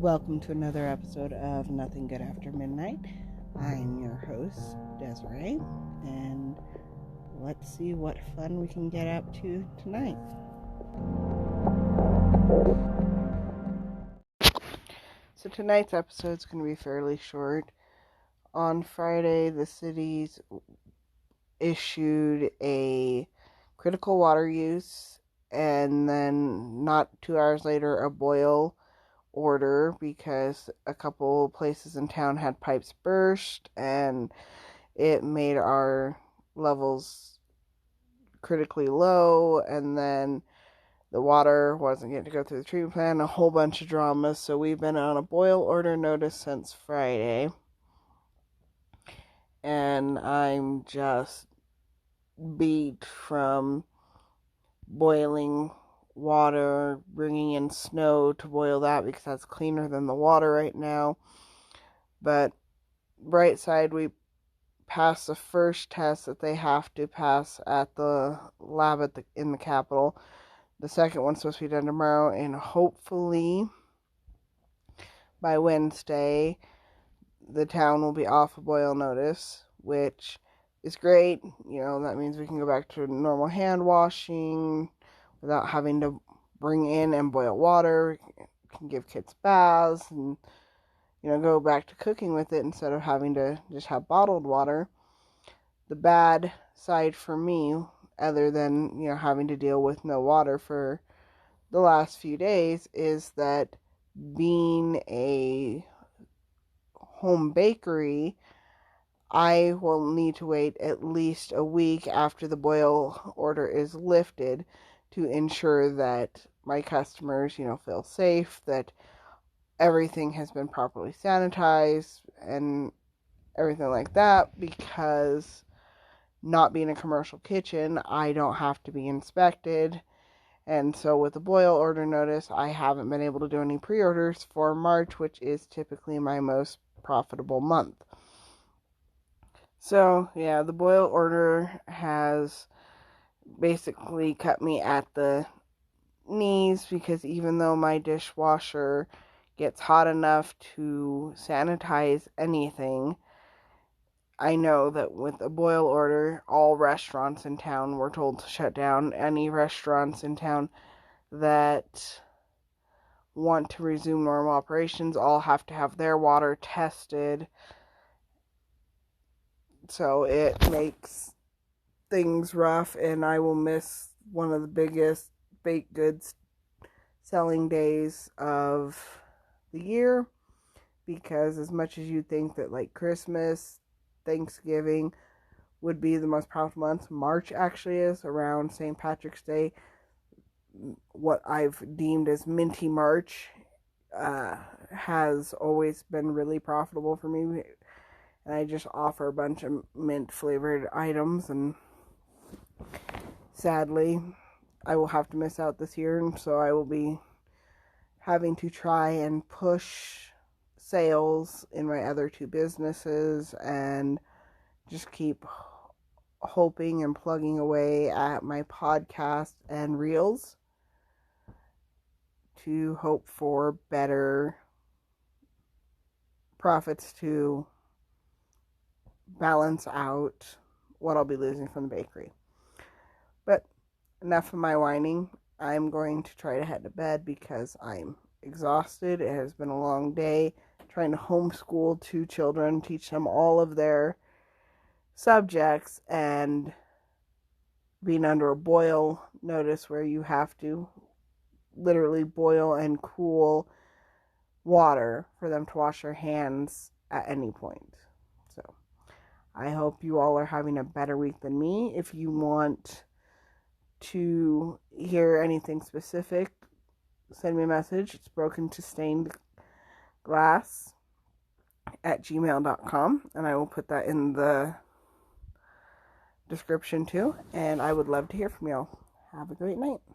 Welcome to another episode of Nothing Good After Midnight. I'm your host, Desiree, and let's see what fun we can get up to tonight. So tonight's episode is going to be fairly short. On Friday, the city's issued a critical water use, and then not 2 hours later, a boil order because a couple places in town had pipes burst and it made our levels critically low, and then the water wasn't getting to go through the treatment plant, a whole bunch of dramas. So we've been on a boil order notice since Friday, and I'm just beat from boiling water, bringing in snow to boil that because that's cleaner than the water right now. But bright side, we passed the first test that they have to pass at the lab in the Capitol. The second one's supposed to be done tomorrow, and hopefully by Wednesday the town will be off a boil notice, which is great. That means we can go back to normal hand washing without having to bring in and boil water. We can give kids baths and go back to cooking with it instead of having to just have bottled water. The bad side for me, other than, having to deal with no water for the last few days, is that being a home bakery, I will need to wait at least a week after the boil order is lifted to ensure that my customers, feel safe, that everything has been properly sanitized and everything like that, because not being a commercial kitchen, I don't have to be inspected. And so with the boil order notice, I haven't been able to do any pre-orders for March, which is typically my most profitable month. So yeah, the boil order has basically cut me at the knees, because even though my dishwasher gets hot enough to sanitize anything, I know that with a boil order, all restaurants in town were told to shut down. Any restaurants in town that want to resume normal operations all have to have their water tested. So it makes things rough, and I will miss one of the biggest baked goods selling days of the year, because as much as you think that like Christmas, Thanksgiving would be the most profitable months, March actually is, around St. Patrick's Day. What I've deemed as Minty March has always been really profitable for me, and I just offer a bunch of mint flavored items, and sadly I will have to miss out this year, and so I will be having to try and push sales in my other two businesses and just keep hoping and plugging away at my podcast and reels to hope for better profits to balance out what I'll be losing from the bakery. But enough of my whining. I'm going to try to head to bed because I'm exhausted. It has been a long day trying to homeschool 2 children, teach them all of their subjects, and being under a boil notice where you have to literally boil and cool water for them to wash their hands at any point. So I hope you all are having a better week than me. If you want to hear anything specific, send me a message. It's broken2stainedglass@gmail.com, and I will put that in the description too, and I would love to hear from y'all. Have a great night.